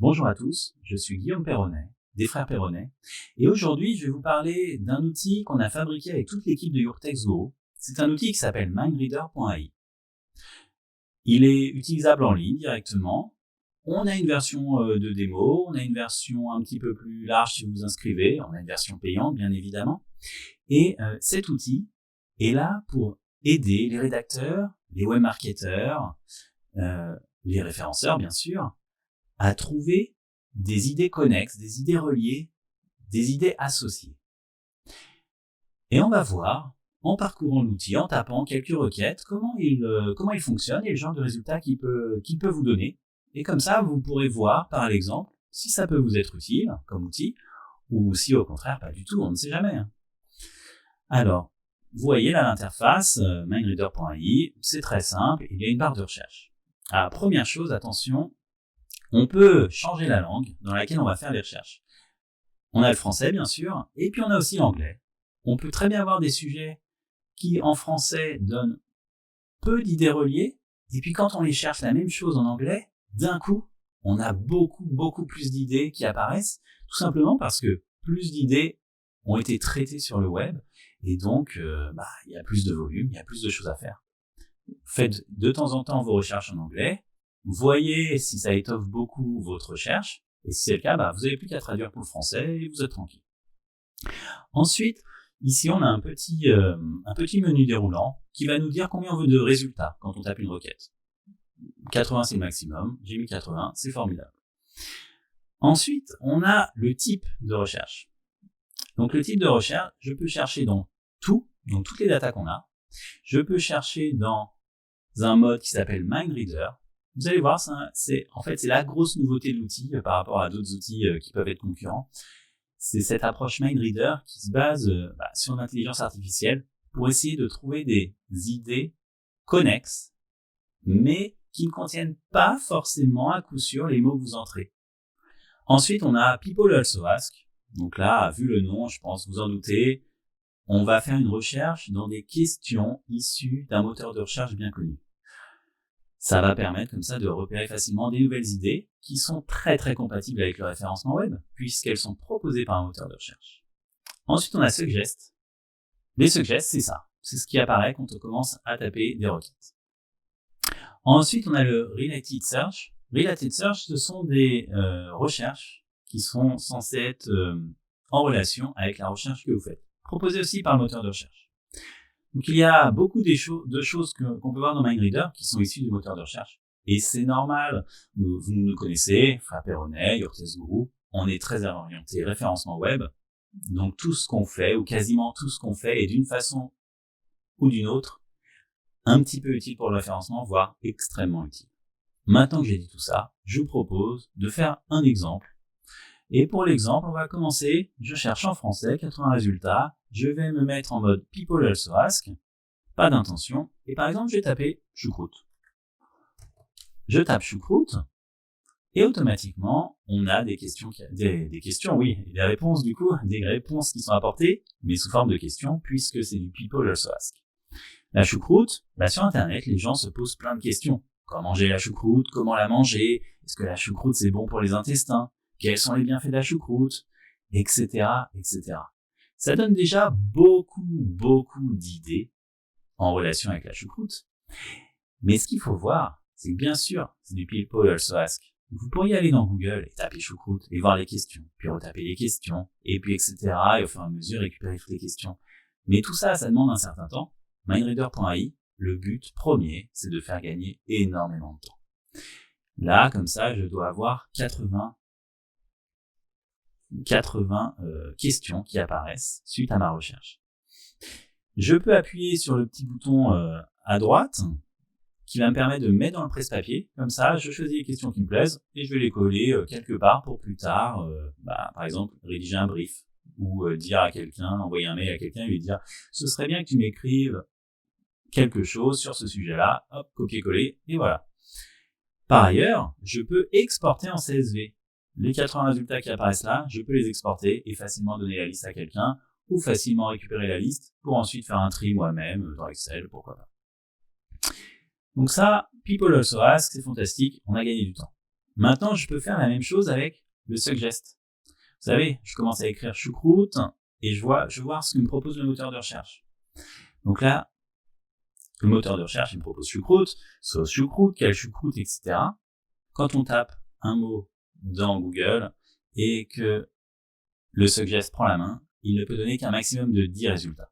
Bonjour à tous, je suis Guillaume Perronnet, des Frères Perronnet, et aujourd'hui je vais vous parler d'un outil qu'on a fabriqué avec toute l'équipe de YourText Go. C'est un outil qui s'appelle mindreader.ai. Il est utilisable en ligne directement. On a une version de démo, on a une version un petit peu plus large si vous vous inscrivez, on a une version payante bien évidemment. Et cet outil est là pour aider les rédacteurs, les webmarketeurs, les référenceurs bien sûr, à trouver des idées connexes, des idées reliées, des idées associées. Et on va voir, en parcourant l'outil, en tapant quelques requêtes, comment il fonctionne et le genre de résultats qu'il peut vous donner. Et comme ça, vous pourrez voir, par exemple, si ça peut vous être utile comme outil, ou si au contraire, pas du tout, on ne sait jamais. Alors, vous voyez là l'interface, mindreader.ai, c'est très simple, il y a une barre de recherche. Alors, première chose, attention, on peut changer la langue dans laquelle on va faire les recherches. On a le français, bien sûr, et puis on a aussi l'anglais. On peut très bien avoir des sujets qui, en français, donnent peu d'idées reliées, et puis quand on les cherche la même chose en anglais, d'un coup, on a beaucoup plus d'idées qui apparaissent, tout simplement parce que plus d'idées ont été traitées sur le web, et donc, il y a plus de volume, il y a plus de choses à faire. Faites de temps en temps vos recherches en anglais, voyez si ça étoffe beaucoup votre recherche, et si c'est le cas, vous n'avez plus qu'à traduire pour le français et vous êtes tranquille. Ensuite, ici on a un petit menu déroulant qui va nous dire combien on veut de résultats quand on tape une requête. 80 c'est le maximum, j'ai mis 80, c'est formidable. Ensuite, on a le type de recherche. Donc le type de recherche, je peux chercher dans toutes les datas qu'on a. Je peux chercher dans un mode qui s'appelle MindReader. Vous allez voir, c'est la grosse nouveauté de l'outil par rapport à d'autres outils qui peuvent être concurrents. C'est cette approche MindReader qui se base sur l'intelligence artificielle pour essayer de trouver des idées connexes, mais qui ne contiennent pas forcément à coup sûr les mots que vous entrez. Ensuite, on a People Also Ask. Donc là, vu le nom, je pense vous en doutez, on va faire une recherche dans des questions issues d'un moteur de recherche bien connu. Ça va permettre comme ça de repérer facilement des nouvelles idées qui sont très compatibles avec le référencement web, puisqu'elles sont proposées par un moteur de recherche. Ensuite, on a Suggest. Les Suggest, c'est ça. C'est ce qui apparaît quand on commence à taper des requêtes. Ensuite, on a le Related Search. Related Search, ce sont des recherches qui sont censées être en relation avec la recherche que vous faites, proposées aussi par le moteur de recherche. Donc il y a beaucoup de choses qu'on peut voir dans MindReader qui sont issues du moteur de recherche. Et c'est normal, vous nous connaissez, Frères Perronnet, YourText Go, on est très orienté référencement web. Donc tout ce qu'on fait, ou quasiment tout ce qu'on fait, est d'une façon ou d'une autre, un petit peu utile pour le référencement, voire extrêmement utile. Maintenant que j'ai dit tout ça, je vous propose de faire un exemple. Et pour l'exemple, on va commencer, je cherche en français, 80 résultats, je vais me mettre en mode People Also Ask, pas d'intention, et par exemple, je vais taper choucroute. Je tape choucroute, et automatiquement, on a des questions, des questions, et des réponses du coup, des réponses qui sont apportées, mais sous forme de questions, puisque c'est du People Also Ask. La choucroute, sur Internet, les gens se posent plein de questions. Comment manger la choucroute? Comment la manger? Est-ce que la choucroute c'est bon pour les intestins? Quels sont les bienfaits de la choucroute? Etc., etc. Ça donne déjà beaucoup d'idées en relation avec la choucroute. Mais ce qu'il faut voir, c'est que bien sûr, c'est du People Also Ask. Vous pourriez aller dans Google et taper choucroute et voir les questions, puis retaper les questions, et puis etc. Et au fur et à mesure récupérer toutes les questions. Mais tout ça, ça demande un certain temps. MindReader.ai, le but premier, c'est de faire gagner énormément de temps. Là, comme ça, je dois avoir 80 questions qui apparaissent suite à ma recherche. Je peux appuyer sur le petit bouton à droite qui va me permettre de me mettre dans le presse-papier. Comme ça, je choisis les questions qui me plaisent et je vais les coller quelque part pour plus tard, par exemple, rédiger un brief ou dire à quelqu'un, envoyer un mail à quelqu'un et lui dire « Ce serait bien que tu m'écrives quelque chose sur ce sujet-là. » Hop, copier-coller et voilà. Par ailleurs, je peux exporter en CSV. Les 80 résultats qui apparaissent là, je peux les exporter et facilement donner la liste à quelqu'un ou facilement récupérer la liste pour ensuite faire un tri moi-même dans Excel, pourquoi pas. Donc ça, People Also Ask, c'est fantastique, on a gagné du temps. Maintenant, je peux faire la même chose avec le suggest. Vous savez, je commence à écrire choucroute et je veux voir ce que me propose le moteur de recherche. Donc là, le moteur de recherche, il me propose choucroute, sauce choucroute, quelle choucroute, etc. Quand on tape un mot dans Google et que le suggest prend la main, il ne peut donner qu'un maximum de 10 résultats.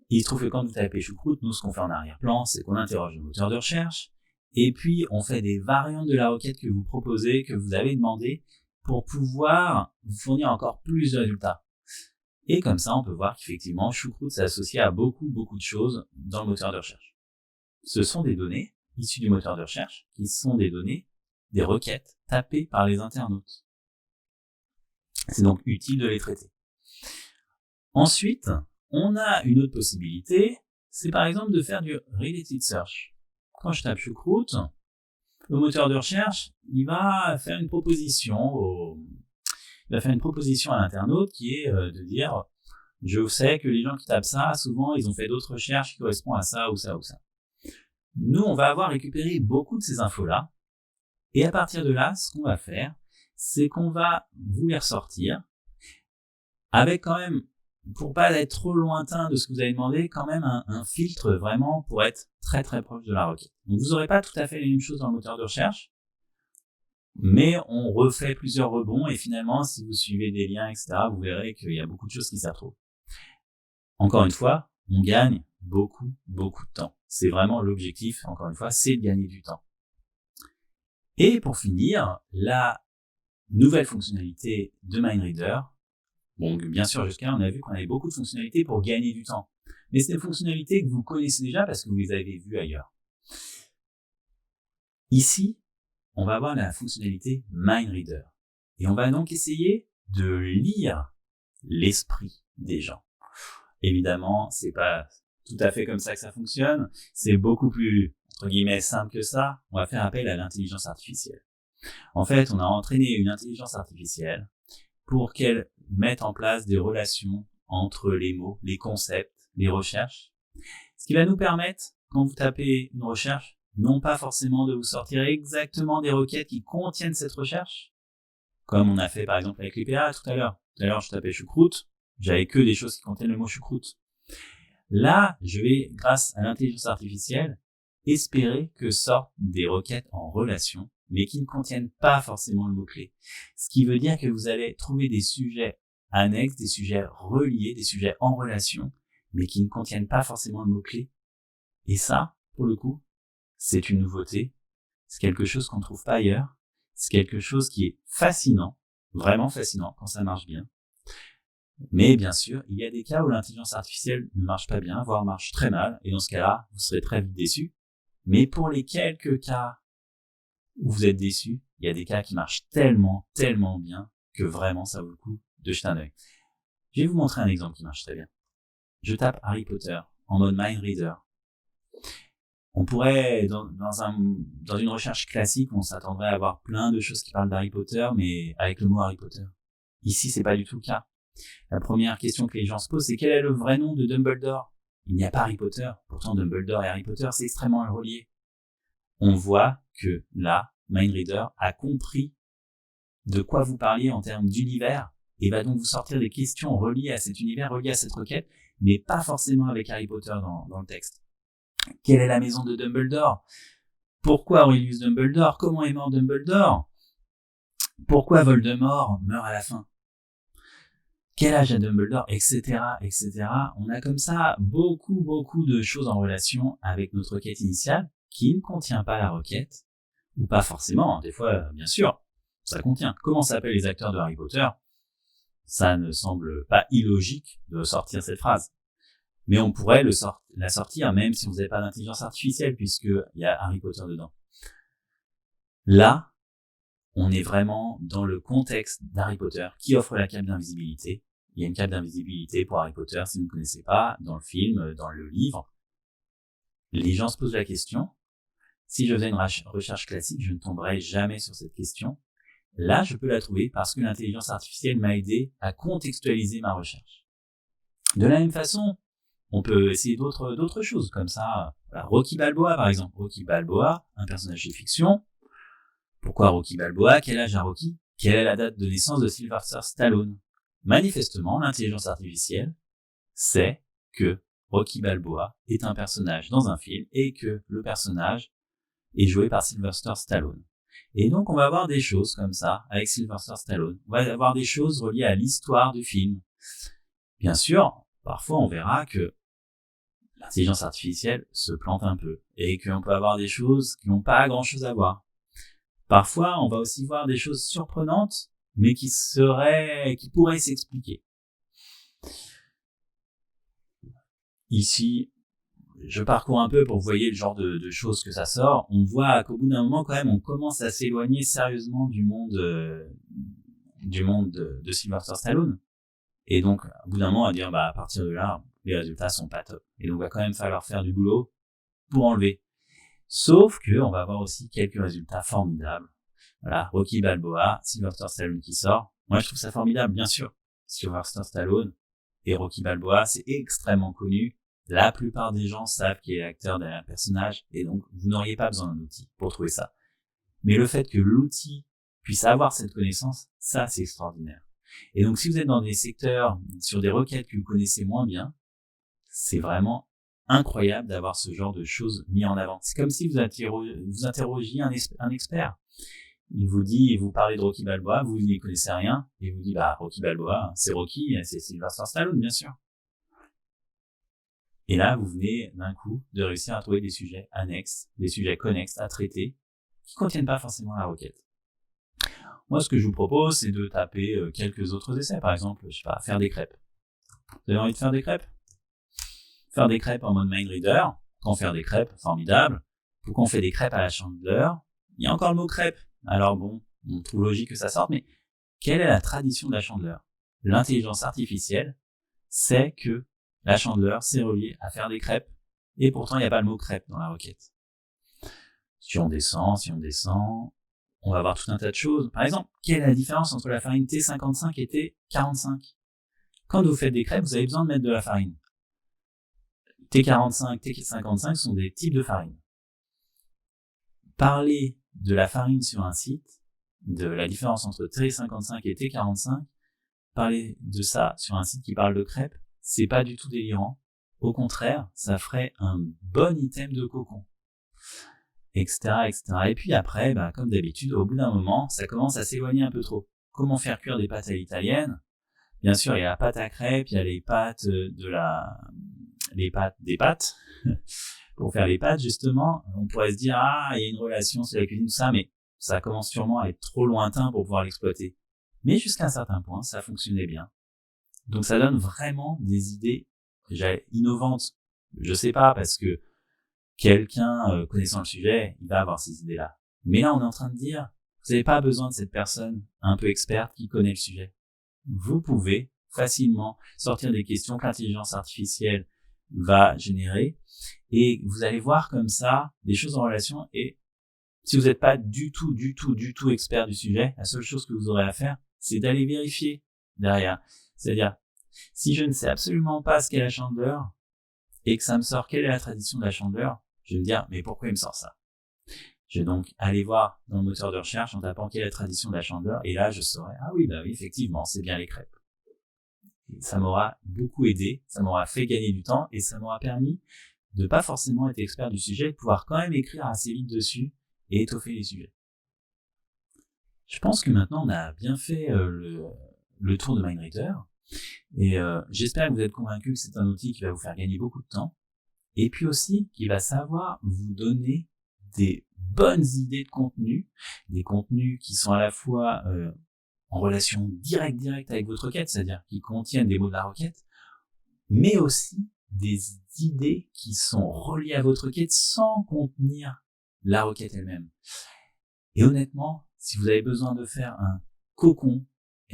Il se trouve que quand vous tapez choucroute, nous, ce qu'on fait en arrière-plan, c'est qu'on interroge le moteur de recherche et puis on fait des variantes de la requête que vous proposez, que vous avez demandé, pour pouvoir vous fournir encore plus de résultats. Et comme ça, on peut voir qu'effectivement, choucroute s'est associé à beaucoup de choses dans le moteur de recherche. Ce sont des données issues du moteur de recherche, qui sont des données, des requêtes tapées par les internautes. C'est donc utile de les traiter. Ensuite, on a une autre possibilité, c'est par exemple de faire du related search. Quand je tape choucroute, le moteur de recherche, il va faire une proposition à l'internaute qui est de dire « Je sais que les gens qui tapent ça, souvent, ils ont fait d'autres recherches qui correspondent à ça ou ça ou ça. » Nous, on va avoir récupéré beaucoup de ces infos-là, et à partir de là, ce qu'on va faire, c'est qu'on va vous les ressortir, avec quand même, pour pas être trop lointain de ce que vous avez demandé, quand même un filtre vraiment pour être très proche de la requête. Donc vous n'aurez pas tout à fait les mêmes choses dans le moteur de recherche, mais on refait plusieurs rebonds et finalement, si vous suivez des liens, etc., vous verrez qu'il y a beaucoup de choses qui s'y retrouvent. Encore une fois, on gagne beaucoup de temps. C'est vraiment l'objectif, encore une fois, c'est de gagner du temps. Et pour finir, la nouvelle fonctionnalité de MindReader. Bon, bien sûr, jusqu'à là, on a vu qu'on avait beaucoup de fonctionnalités pour gagner du temps. Mais c'est des fonctionnalités que vous connaissez déjà parce que vous les avez vues ailleurs. Ici, on va avoir la fonctionnalité MindReader. Et on va donc essayer de lire l'esprit des gens. Évidemment, c'est pas tout à fait comme ça que ça fonctionne. C'est beaucoup plus, entre guillemets, simple que ça. On va faire appel à l'intelligence artificielle. En fait, on a entraîné une intelligence artificielle pour qu'elle mette en place des relations entre les mots, les concepts, les recherches. Ce qui va nous permettre, quand vous tapez une recherche, non pas forcément de vous sortir exactement des requêtes qui contiennent cette recherche, comme on a fait par exemple avec les PA tout à l'heure. Tout à l'heure, je tapais choucroute, j'avais que des choses qui contiennent le mot choucroute. Là, je vais, grâce à l'intelligence artificielle, espérer que sortent des requêtes en relation, mais qui ne contiennent pas forcément le mot-clé. Ce qui veut dire que vous allez trouver des sujets annexes, des sujets reliés, des sujets en relation, mais qui ne contiennent pas forcément le mot-clé. Et ça, pour le coup, c'est une nouveauté. C'est quelque chose qu'on ne trouve pas ailleurs. C'est quelque chose qui est fascinant, vraiment fascinant quand ça marche bien. Mais bien sûr, il y a des cas où l'intelligence artificielle ne marche pas bien, voire marche très mal, et dans ce cas-là, vous serez très vite déçu. Mais pour les quelques cas où vous êtes déçu, il y a des cas qui marchent tellement bien que vraiment ça vaut le coup de jeter un œil. Je vais vous montrer un exemple qui marche très bien. Je tape Harry Potter en mode MindReader. On pourrait, dans une recherche classique, on s'attendrait à avoir plein de choses qui parlent d'Harry Potter, mais avec le mot Harry Potter. Ici, c'est pas du tout le cas. La première question que les gens se posent, c'est quel est le vrai nom de Dumbledore? Il n'y a pas Harry Potter. Pourtant, Dumbledore et Harry Potter, c'est extrêmement relié. On voit que là, MindReader a compris de quoi vous parliez en termes d'univers et va donc vous sortir des questions reliées à cet univers, reliées à cette requête, mais pas forcément avec Harry Potter dans le texte. Quelle est la maison de Dumbledore? Pourquoi Aurelius Dumbledore? Comment est mort Dumbledore? Pourquoi Voldemort meurt à la fin? Quel âge a Dumbledore? Etc. On a comme ça beaucoup de choses en relation avec notre requête initiale qui ne contient pas la requête, ou pas forcément, des fois, bien sûr, ça contient. Comment s'appellent les acteurs de Harry Potter? Ça ne semble pas illogique de sortir cette phrase. Mais on pourrait la sortir même si vous n'avez pas d'intelligence artificielle, puisqu'il y a Harry Potter dedans. Là, on est vraiment dans le contexte d'Harry Potter qui offre la cape d'invisibilité. Il y a une cape d'invisibilité pour Harry Potter, si vous ne connaissez pas, dans le film, dans le livre. Les gens se posent la question. Si je faisais une recherche classique, je ne tomberais jamais sur cette question. Là, je peux la trouver parce que l'intelligence artificielle m'a aidé à contextualiser ma recherche. De la même façon, on peut essayer d'autres choses comme ça. Voilà, Rocky Balboa, par exemple. Rocky Balboa, un personnage de fiction. Pourquoi Rocky Balboa? Quel âge a Rocky? Quelle est la date de naissance de Sylvester Stallone? Manifestement, l'intelligence artificielle sait que Rocky Balboa est un personnage dans un film et que le personnage est joué par Sylvester Stallone. Et donc, on va avoir des choses comme ça avec Sylvester Stallone. On va avoir des choses reliées à l'histoire du film. Bien sûr, parfois, on verra que l'intelligence artificielle se plante un peu et qu'on peut avoir des choses qui n'ont pas grand-chose à voir. Parfois, on va aussi voir des choses surprenantes, mais qui pourraient s'expliquer. Ici, je parcours un peu pour que vous voyez le genre de choses que ça sort. On voit qu'au bout d'un moment, quand même, on commence à s'éloigner sérieusement du monde de Sylvester Stallone. Et donc, au bout d'un moment, on va dire, à partir de là, les résultats sont pas top. Et donc, il va quand même falloir faire du boulot pour enlever. Sauf que on va avoir aussi quelques résultats formidables. Voilà, Rocky Balboa, Sylvester Stallone qui sort. Moi, je trouve ça formidable, bien sûr. Sylvester Stallone et Rocky Balboa, c'est extrêmement connu. La plupart des gens savent qui est l'acteur derrière le personnage, et donc vous n'auriez pas besoin d'un outil pour trouver ça. Mais le fait que l'outil puisse avoir cette connaissance, ça, c'est extraordinaire. Et donc, si vous êtes dans des secteurs, sur des requêtes que vous connaissez moins bien, c'est vraiment incroyable d'avoir ce genre de choses mis en avant. C'est comme si vous interrogiez un expert. Il vous parlez de Rocky Balboa, vous n'y connaissez rien, et vous dit, Rocky Balboa, c'est Rocky, c'est Sylvester Stallone, bien sûr. Et là, vous venez d'un coup de réussir à trouver des sujets annexes, des sujets connexes à traiter, qui contiennent pas forcément la requête. Moi, ce que je vous propose, c'est de taper quelques autres essais. Par exemple, je sais pas, faire des crêpes. Vous avez envie de faire des crêpes? Faire des crêpes en mode Mindreader. Quand faire des crêpes, formidable. Pourquoi on fait des crêpes à la chandeleur? Il y a encore le mot crêpe. Alors bon, on trouve logique que ça sorte, mais quelle est la tradition de la chandeleur? L'intelligence artificielle sait que la chandeleur, c'est relié à faire des crêpes, et pourtant il n'y a pas le mot crêpe dans la requête. Si on descend, on va voir tout un tas de choses. Par exemple, quelle est la différence entre la farine T55 et T45? Quand vous faites des crêpes, vous avez besoin de mettre de la farine. T45, T55 sont des types de farine. Parler de la farine sur un site, de la différence entre T55 et T45, parler de ça sur un site qui parle de crêpes, c'est pas du tout délirant. Au contraire, ça ferait un bon item de cocon. Etc., etc. Et puis après, comme d'habitude, au bout d'un moment, ça commence à s'éloigner un peu trop. Comment faire cuire des pâtes à l'italienne? Bien sûr, il y a la pâte à crêpes, il y a les pâtes des pâtes. Pour faire les pâtes, justement, on pourrait se dire, il y a une relation, c'est la cuisine, tout ça, mais ça commence sûrement à être trop lointain pour pouvoir l'exploiter. Mais jusqu'à un certain point, ça fonctionnait bien. Donc ça donne vraiment des idées innovantes. Je sais pas, parce que quelqu'un connaissant le sujet, il va avoir ces idées-là. Mais là, on est en train de dire, vous n'avez pas besoin de cette personne un peu experte qui connaît le sujet. Vous pouvez facilement sortir des questions que l'intelligence artificielle va générer, et vous allez voir comme ça des choses en relation. Et si vous n'êtes pas du tout expert du sujet, la seule chose que vous aurez à faire, c'est d'aller vérifier derrière. C'est-à-dire, si je ne sais absolument pas ce qu'est la chandeleur, et que ça me sort quelle est la tradition de la chandeleur, je vais me dire, mais pourquoi il me sort ça? Je vais donc aller voir dans le moteur de recherche en tapant quelle est la tradition de la chandeleur, et là je saurai, oui, effectivement, c'est bien les crêpes. Et ça m'aura beaucoup aidé, ça m'aura fait gagner du temps, et ça m'aura permis de pas forcément être expert du sujet, de pouvoir quand même écrire assez vite dessus et étoffer les sujets. Je pense que maintenant on a bien fait le tour de Mindreader, et j'espère que vous êtes convaincus que c'est un outil qui va vous faire gagner beaucoup de temps, et puis aussi qui va savoir vous donner des bonnes idées de contenu, des contenus qui sont à la fois en relation directe avec votre requête, c'est-à-dire qui contiennent des mots de la requête, mais aussi des idées qui sont reliées à votre requête sans contenir la requête elle-même. Et honnêtement, si vous avez besoin de faire un cocon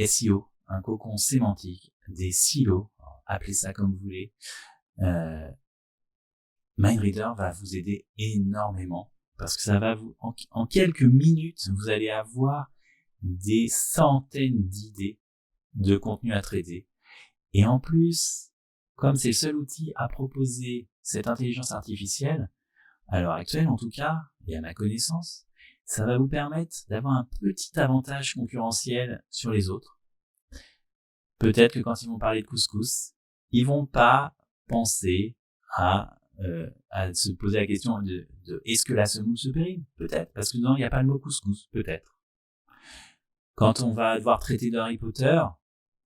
SEO, un cocon sémantique, des silos, appelez ça comme vous voulez, Mindreader va vous aider énormément, parce que ça va en quelques minutes, vous allez avoir des centaines d'idées de contenu à traiter. Et en plus, comme c'est le seul outil à proposer cette intelligence artificielle, à l'heure actuelle en tout cas, et à ma connaissance, Ça va vous permettre d'avoir un petit avantage concurrentiel sur les autres. Peut-être que quand ils vont parler de couscous, ils vont pas penser à se poser la question de est-ce que la semoule se périme? Peut-être, parce que dedans il n'y a pas le mot couscous, peut-être. Quand on va devoir traiter de Harry Potter,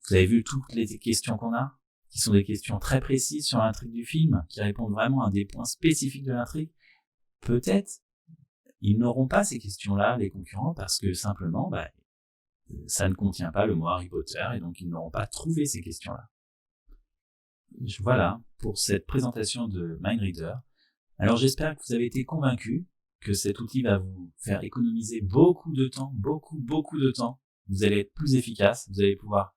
vous avez vu toutes les questions qu'on a, qui sont des questions très précises sur l'intrigue du film, qui répondent vraiment à des points spécifiques de l'intrigue. Peut-être, ils n'auront pas ces questions-là, les concurrents, parce que simplement, ça ne contient pas le mot Harry Potter, et donc ils n'auront pas trouvé ces questions-là. Voilà pour cette présentation de MindReader. Alors j'espère que vous avez été convaincus que cet outil va vous faire économiser beaucoup de temps, beaucoup de temps. Vous allez être plus efficace, vous allez pouvoir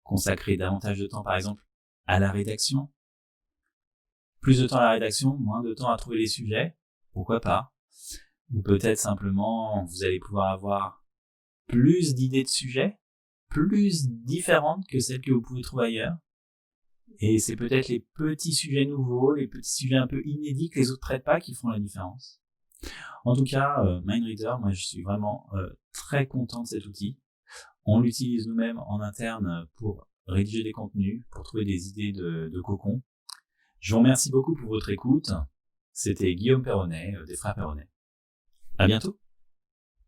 consacrer davantage de temps par exemple à la rédaction. Plus de temps à la rédaction, moins de temps à trouver les sujets, pourquoi pas. Ou peut-être simplement vous allez pouvoir avoir plus d'idées de sujets, plus différentes que celles que vous pouvez trouver ailleurs. Et c'est peut-être les petits sujets nouveaux, les petits sujets un peu inédits que les autres traitent pas qui font la différence. En tout cas, MindReader, moi je suis vraiment très content de cet outil. On l'utilise nous-mêmes en interne pour rédiger des contenus, pour trouver des idées de cocon. Je vous remercie beaucoup pour votre écoute. C'était Guillaume Perronnet, des Frères Perronnet. À bientôt.